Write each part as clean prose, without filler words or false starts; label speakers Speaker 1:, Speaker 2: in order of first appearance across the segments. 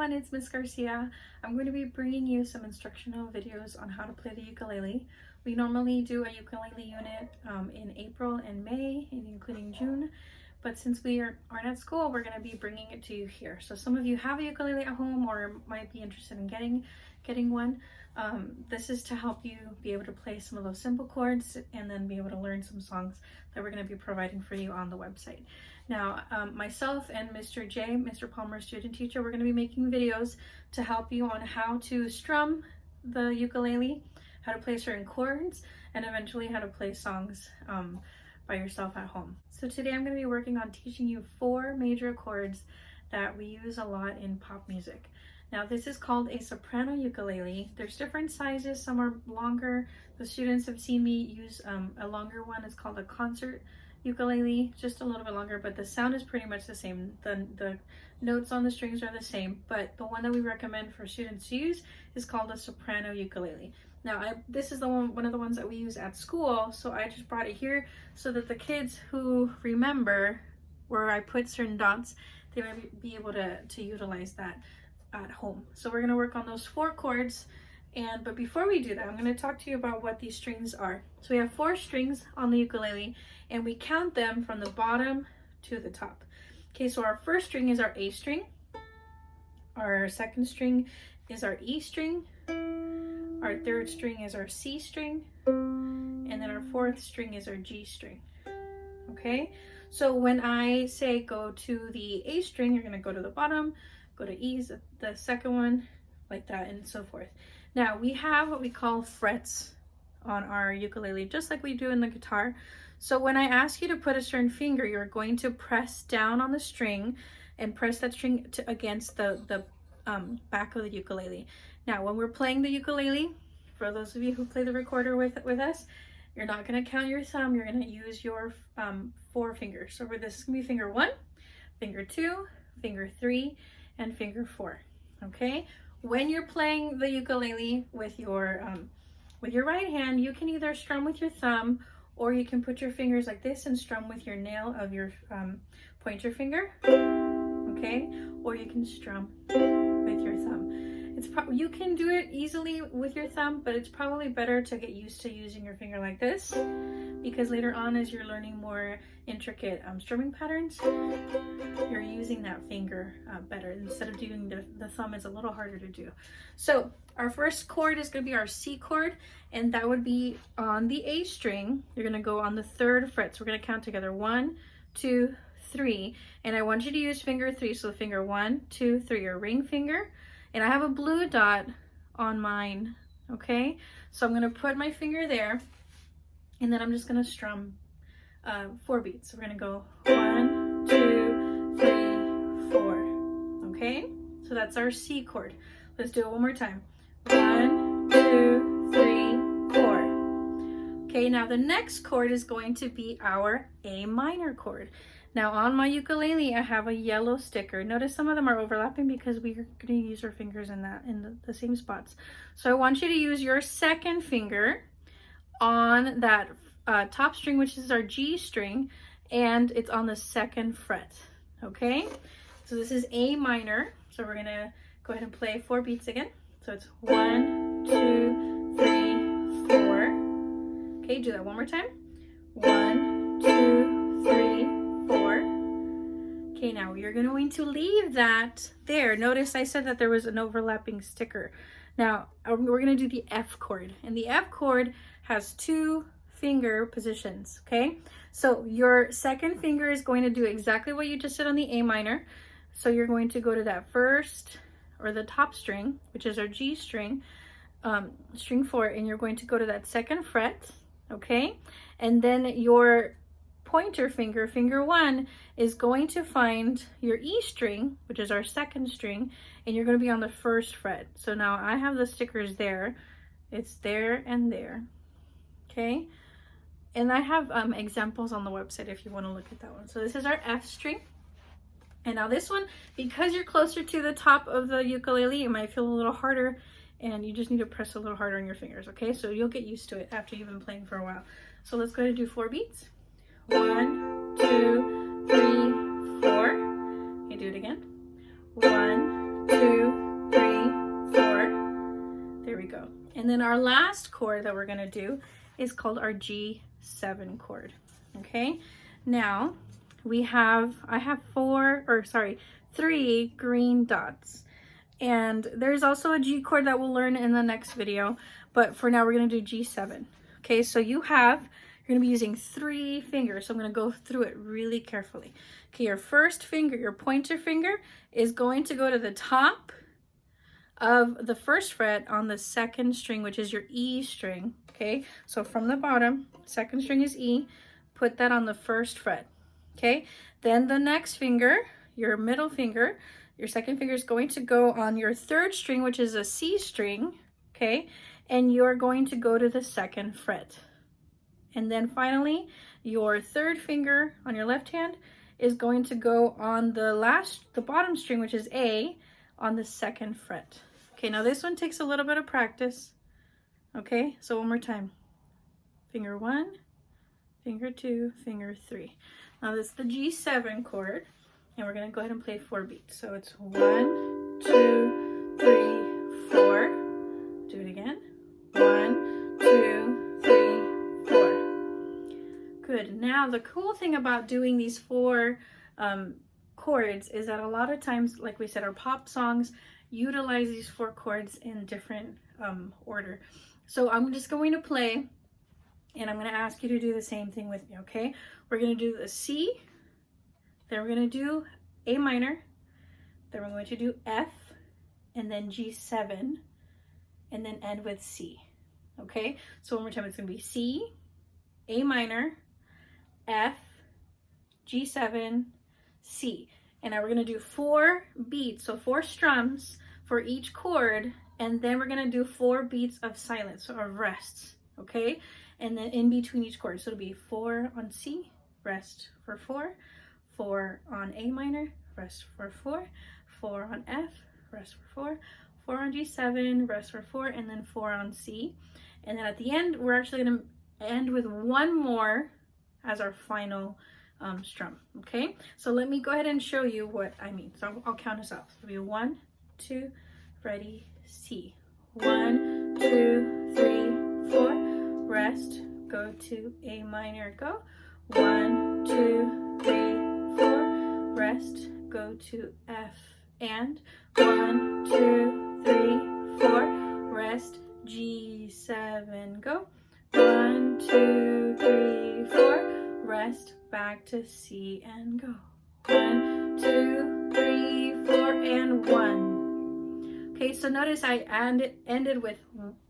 Speaker 1: everyone, it's Miss Garcia. I'm going to be bringing you some instructional videos on how to play the ukulele. We normally do a ukulele unit in April and May, including June, but since we aren't at school, we're going to be bringing it to you here. So some of you have a ukulele at home or might be interested in getting one. This is to help you be able to play some of those simple chords and then be able to learn some songs that we're going to be providing for you on the website. Now, myself and Mr. J, Mr. Palmer's student teacher, we're going to be making videos to help you on how to strum the ukulele, how to play certain chords, and eventually how to play songs by yourself at home. So today I'm going to be working on teaching you 4 major chords that we use a lot in pop music. Now this is called a soprano ukulele. There's different sizes, some are longer. The students have seen me use a longer one. It's called a concert ukulele, just a little bit longer, but the sound is pretty much the same. The notes on the strings are the same, but the one that we recommend for students to use is called a soprano ukulele. Now this is one of the ones that we use at school, so I just brought it here so that the kids who remember where I put certain dots, they might be able to utilize that at home. So we're going to work on those 4 chords, but before we do that, I'm going to talk to you about what these strings are. So we have 4 strings on the ukulele and we count them from the bottom to the top. Okay, so our first string is our A string, our second string is our E string, our third string is our C string, and then our fourth string is our G string. Okay, so when I say go to the A string, you're going to go to the bottom, go to E, the second one, like that, and so forth. Now we have what we call frets on our ukulele, just like we do in the guitar. So when I ask you to put a certain finger, you're going to press down on the string and press that string against the back of the ukulele. Now when we're playing the ukulele, for those of you who play the recorder with us, you're not going to count your thumb, you're going to use your 4 fingers. So this is going to be finger 1, finger 2, finger 3, and finger 4. Okay, when you're playing the ukulele with your right hand, you can either strum with your thumb, or you can put your fingers like this and strum with your nail of your pointer finger. Okay, or you can strum with your thumb. You can do it easily with your thumb, but it's probably better to get used to using your finger like this, because later on, as you're learning more intricate strumming patterns, you're using that finger better. Instead of doing the thumb, is a little harder to do. So our first chord is going to be our C chord, and that would be on the A string. You're going to go on the 3rd fret. So we're going to count together 1, 2, 3, and I want you to use finger 3. So finger 1, 2, 3, your ring finger. And I have a blue dot on mine, okay? So I'm gonna put my finger there, and then I'm just gonna strum 4 beats. So we're gonna go 1, 2, 3, 4, okay? So that's our C chord. Let's do it one more time. 1, 2, 3, 4. Okay, now the next chord is going to be our A minor chord. Now on my ukulele, I have a yellow sticker. Notice some of them are overlapping because we're going to use our fingers in the same spots. So I want you to use your second finger on that top string, which is our G string, and it's on the 2nd fret. Okay, so this is A minor. So we're going to go ahead and play 4 beats again. So it's 1, 2, 3, 4. Okay, do that one more time. 1, 2, 3, 4. Okay, now you're going to leave that there. Notice I said that there was an overlapping sticker. Now we're going to do the F chord, and the F chord has 2 finger positions. Okay, so your second finger is going to do exactly what you just did on the A minor. So you're going to go to that first, or the top string, which is our G string, string 4, and you're going to go to that 2nd fret. Okay, and then your pointer finger, finger 1, is going to find your E string, which is our 2nd string, and you're going to be on the 1st fret. So now I have the stickers there. It's there and there. Okay, and I have examples on the website if you want to look at that one. So this is our F string. And now this one, because you're closer to the top of the ukulele, it might feel a little harder, and you just need to press a little harder on your fingers. Okay, so you'll get used to it after you've been playing for a while. So let's go ahead and do 4 beats. 1, 2, 3, 4. Okay, do it again. 1, 2, And then our last chord that we're gonna do is called our G7 chord, okay? Now, I have 3 green dots. And there's also a G chord that we'll learn in the next video, but for now we're gonna do G7. Okay, so you're gonna be using 3 fingers, so I'm gonna go through it really carefully. Okay, your first finger, your pointer finger, is going to go to the top of the first fret on the 2nd string, which is your E string, okay? So from the bottom, 2nd string is E, put that on the 1st fret, okay? Then the next finger, your middle finger, your 2nd finger is going to go on your 3rd string, which is a C string, okay? And you're going to go to the 2nd fret. And then finally, your 3rd finger on your left hand is going to go on the bottom string, which is A, on the 2nd fret. Okay, now this one takes a little bit of practice. Okay, so one more time. Finger 1, finger 2, finger 3. Now this is the G7 chord, and we're gonna go ahead and play 4 beats. So it's 1, 2, 3, 4. Do it again. 1, 2, 3, 4. Good. Now the cool thing about doing these 4 chords is that a lot of times, like we said, our pop songs utilize these 4 chords in different order. So I'm just going to play, and I'm going to ask you to do the same thing with me, okay? We're going to do the C, then we're going to do A minor, then we're going to do F, and then G7, and then end with C, okay? So one more time, it's going to be C, A minor, F, G7, C. And now we're going to do 4 beats, so 4 strums for each chord, and then we're going to do 4 beats of silence, or of rests, okay? And then in between each chord, so it'll be 4 on C, rest for 4, 4 on A minor, rest for 4, 4 on F, rest for 4, 4 on G7, rest for 4, and then 4 on C. And then at the end, we're actually going to end with 1 more as our final strum, okay? So let me go ahead and show you what I mean. So I'll count us out. So it'll be 1, 2, ready, C. 1, 2, 3, 4, rest, go to A minor, go. 1, 2, 3, 4, rest, go to F, and 1, 2, 3, 4, rest, G7, go. 1, 2, 3, 4, rest, back to C and go. 1, 2, 3, 4, and 1. Okay, so notice I ended with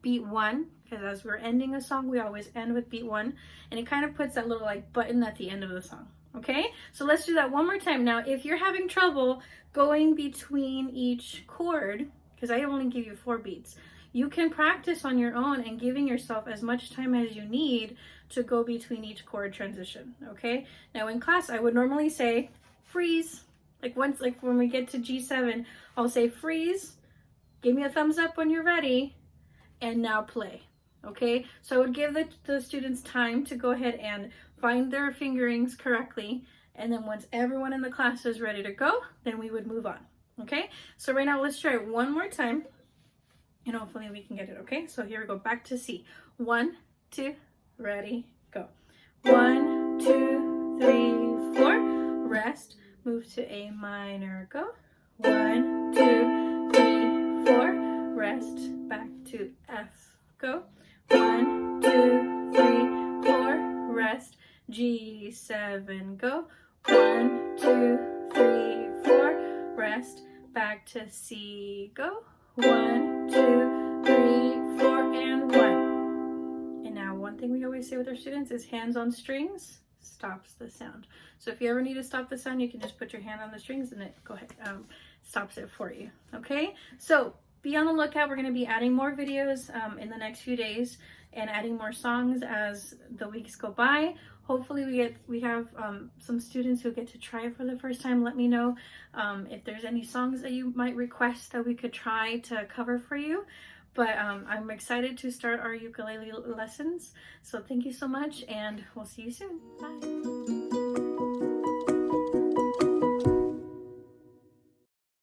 Speaker 1: beat 1, because as we're ending a song, we always end with beat 1, and it kind of puts that little like button at the end of the song. Okay, so let's do that one more time. Now, if you're having trouble going between each chord, because I only give you 4 beats, you can practice on your own and giving yourself as much time as you need to go between each chord transition, okay? Now in class, I would normally say, freeze. Like when we get to G7, I'll say freeze, give me a thumbs up when you're ready, and now play, okay? So I would give the students time to go ahead and find their fingerings correctly, and then once everyone in the class is ready to go, then we would move on, okay? So right now, let's try it one more time, and hopefully we can get it, okay? So here we go, back to C. 1, 2, ready, go. 1, 2, 3, 4, rest, move to A minor, go. 1, 2, 3, 4, rest, back to F, go. 1, 2, 3, 4, rest, G7, go. 1, 2, 3, 4, rest, back to C, go. 1, 2, 3, 4, and 1. And now one thing we always say with our students is hands on strings stops the sound. So if you ever need to stop the sound, you can just put your hand on the strings and it stops it for you. Okay, so be on the lookout. We're going to be adding more videos in the next few days and adding more songs as the weeks go by. Hopefully we have some students who get to try it for the first time. Let me know if there's any songs that you might request that we could try to cover for you. But I'm excited to start our ukulele lessons. So thank you so much, and we'll see you soon. Bye.